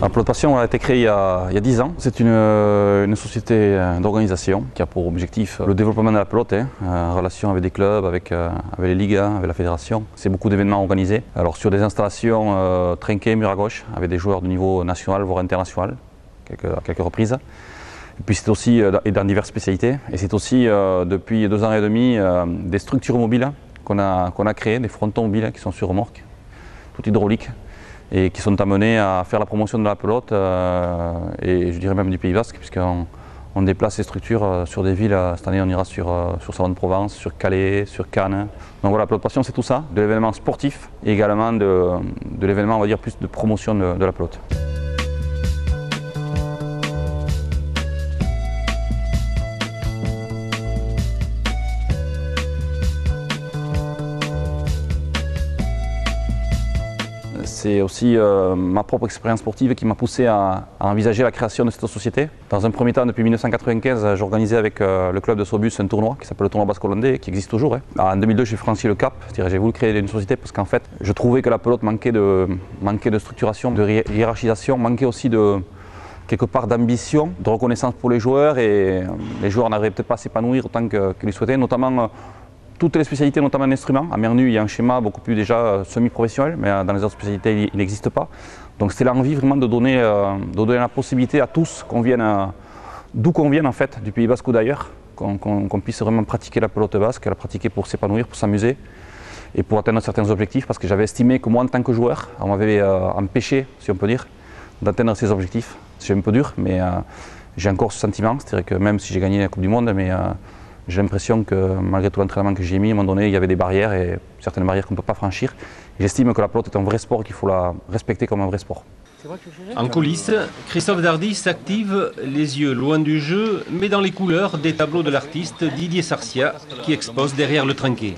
Pilote Passion a été créé il y a 10 ans. C'est une société d'organisation qui a pour objectif le développement de la pelote, en relation avec des clubs, avec les ligues, avec la fédération. C'est beaucoup d'événements organisés. Alors sur des installations trinquées, mur à gauche, avec des joueurs de niveau national, voire international, à quelques reprises. Et puis c'est aussi dans diverses spécialités. Et c'est aussi depuis 2 ans et demi des structures mobiles qu'on a créées, des frontons mobiles qui sont sur remorque, tout hydraulique, et qui sont amenés à faire la promotion de la pelote et je dirais même du Pays Basque, puisqu'on déplace ces structures sur des villes. Cette année on ira sur Salon de Provence, sur Calais, sur Cannes. Donc voilà, Pilote Passion c'est tout ça, de l'événement sportif et également de l'événement, on va dire, plus de promotion de la pelote. C'est aussi ma propre expérience sportive qui m'a poussé à envisager la création de cette société. Dans un premier temps, depuis 1995, j'organisais avec le club de Sobus un tournoi qui s'appelle le tournoi basque hollandais, qui existe toujours. En 2002, j'ai franchi le cap, j'ai voulu créer une société parce qu'en fait, je trouvais que la pelote manquait de structuration, de hiérarchisation, manquait aussi quelque part d'ambition, de reconnaissance pour les joueurs, et les joueurs n'arrivaient peut-être pas à s'épanouir autant qu'ils souhaitaient, notamment toutes les spécialités, notamment en instruments. À Mernu, il y a un schéma beaucoup plus déjà semi-professionnel, mais dans les autres spécialités, il n'existe pas. Donc c'était l'envie vraiment de donner la possibilité à tous, d'où qu'on vienne en fait, du Pays Basque ou d'ailleurs, qu'on puisse vraiment pratiquer la pelote basque, la pratiquer pour s'épanouir, pour s'amuser et pour atteindre certains objectifs, parce que j'avais estimé que moi en tant que joueur, on m'avait empêché, si on peut dire, d'atteindre ces objectifs. C'est un peu dur, mais j'ai encore ce sentiment, c'est-à-dire que même si j'ai gagné la Coupe du Monde, mais j'ai l'impression que malgré tout l'entraînement que j'ai mis, à un moment donné, il y avait des barrières, et certaines barrières qu'on ne peut pas franchir. J'estime que la pelote est un vrai sport et qu'il faut la respecter comme un vrai sport. En coulisses, Christophe Dardy s'active, les yeux loin du jeu, mais dans les couleurs des tableaux de l'artiste Didier Sarcia, qui expose derrière le trinquet.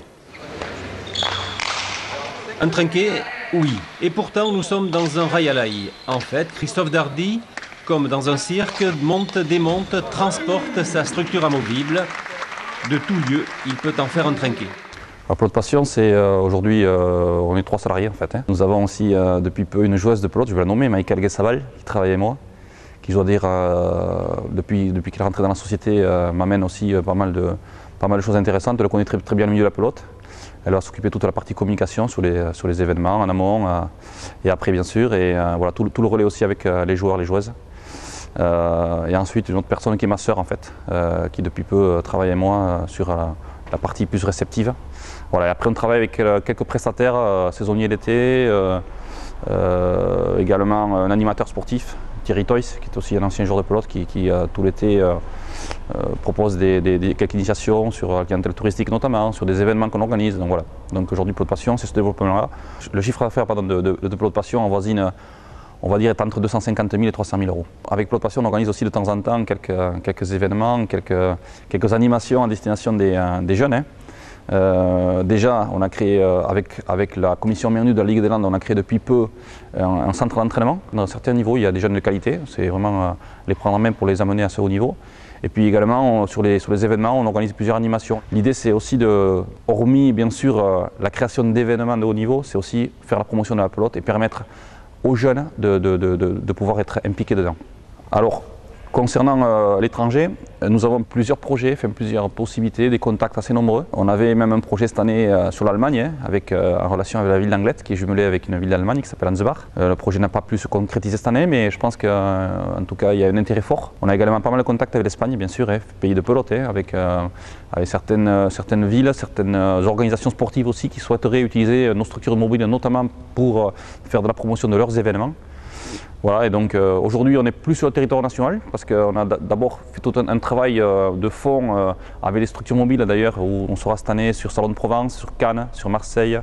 Un trinquet, oui, et pourtant nous sommes dans un rail à l'ail. En fait, Christophe Dardy, comme dans un cirque, monte, démonte, transporte sa structure amovible. De tout lieu, il peut en faire un trinquet. La Pilote Passion, c'est aujourd'hui, on est 3 salariés en fait. Nous avons aussi depuis peu une joueuse de pelote, je vais la nommer, Maïka Guessaval, qui travaille avec moi, qui, je dois dire, depuis qu'elle est rentrée dans la société, m'amène aussi pas mal de choses intéressantes. Elle connaît très bien le milieu de la pelote. Elle va s'occuper de toute la partie communication sur les événements, en amont et après bien sûr. Et voilà, tout le relais aussi avec les joueurs, les joueuses. Et ensuite une autre personne qui est ma sœur en fait, qui depuis peu travaille avec moi sur la partie plus réceptive. Voilà, et après on travaille avec quelques prestataires saisonniers d'été, également un animateur sportif, Thierry Toys, qui est aussi un ancien joueur de pelote, qui tout l'été propose quelques initiations sur la clientèle touristique notamment, sur des événements qu'on organise. Donc voilà, donc aujourd'hui Pilote Passion c'est ce développement-là. Le chiffre d'affaires de Pilote Passion en voisine, on va dire, est entre 250 000 et 300 000 euros. Avec Pilote Passion, on organise aussi de temps en temps quelques événements, quelques animations à destination des jeunes. Déjà, on a créé, avec la commission Mernu de la Ligue des Landes, on a créé depuis peu un centre d'entraînement. Dans certains niveaux, il y a des jeunes de qualité. C'est vraiment les prendre en main pour les amener à ce haut niveau. Et puis également, sur les événements, on organise plusieurs animations. L'idée, c'est aussi hormis bien sûr la création d'événements de haut niveau, c'est aussi faire la promotion de la pelote et permettre aux jeunes de pouvoir être impliqués dedans. Alors, concernant l'étranger, nous avons plusieurs projets, plusieurs possibilités, des contacts assez nombreux. On avait même un projet cette année sur l'Allemagne, en relation avec la ville d'Anglet, qui est jumelée avec une ville d'Allemagne qui s'appelle Ansbach. Le projet n'a pas pu se concrétiser cette année, mais je pense qu'en tout cas, il y a un intérêt fort. On a également pas mal de contacts avec l'Espagne, bien sûr, pays de pelote, avec certaines villes, certaines organisations sportives aussi qui souhaiteraient utiliser nos structures mobiles, notamment pour faire de la promotion de leurs événements. Voilà, et donc aujourd'hui on est plus sur le territoire national parce qu'on a d'abord fait tout un travail de fond avec les structures mobiles d'ailleurs, où on sera cette année sur Salon de Provence, sur Cannes, sur Marseille,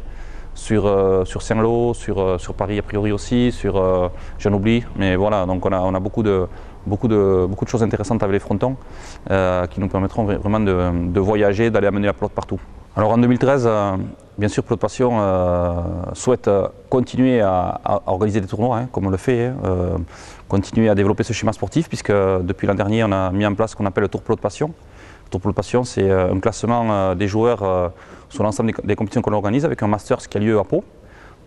sur Saint-Lô, sur Paris a priori aussi, j'en oublie, mais voilà, donc on a beaucoup de choses intéressantes avec les frontons qui nous permettront vraiment de voyager, d'aller amener la pelote partout. Alors en 2013, bien sûr, Pilote Passion souhaite continuer à organiser des tournois, comme on le fait, continuer à développer ce schéma sportif, puisque depuis l'an dernier, on a mis en place ce qu'on appelle le Tour Pilote Passion. Le Tour Pilote Passion, c'est un classement des joueurs sur l'ensemble des compétitions qu'on organise, avec un Masters qui a lieu à Pau.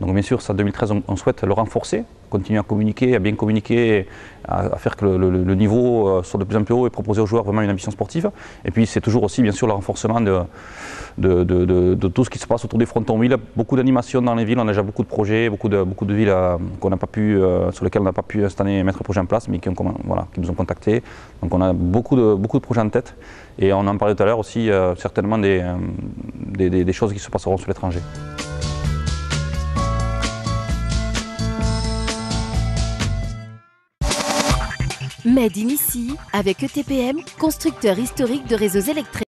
Donc bien sûr, ça 2013, on souhaite le renforcer, continuer à communiquer, à bien communiquer, à faire que le niveau soit de plus en plus haut et proposer aux joueurs vraiment une ambition sportive. Et puis c'est toujours aussi bien sûr le renforcement de tout ce qui se passe autour des frontons. Il y a beaucoup d'animations dans les villes, on a déjà beaucoup de projets, beaucoup de villes qu'on n'a pas pu, sur lesquelles on n'a pas pu cette année mettre le projet en place, mais qui nous ont contactés. Donc on a beaucoup de projets en tête et on en parlait tout à l'heure aussi, certainement des choses qui se passeront sur l'étranger. Made in ici avec ETPM, constructeur historique de réseaux électriques.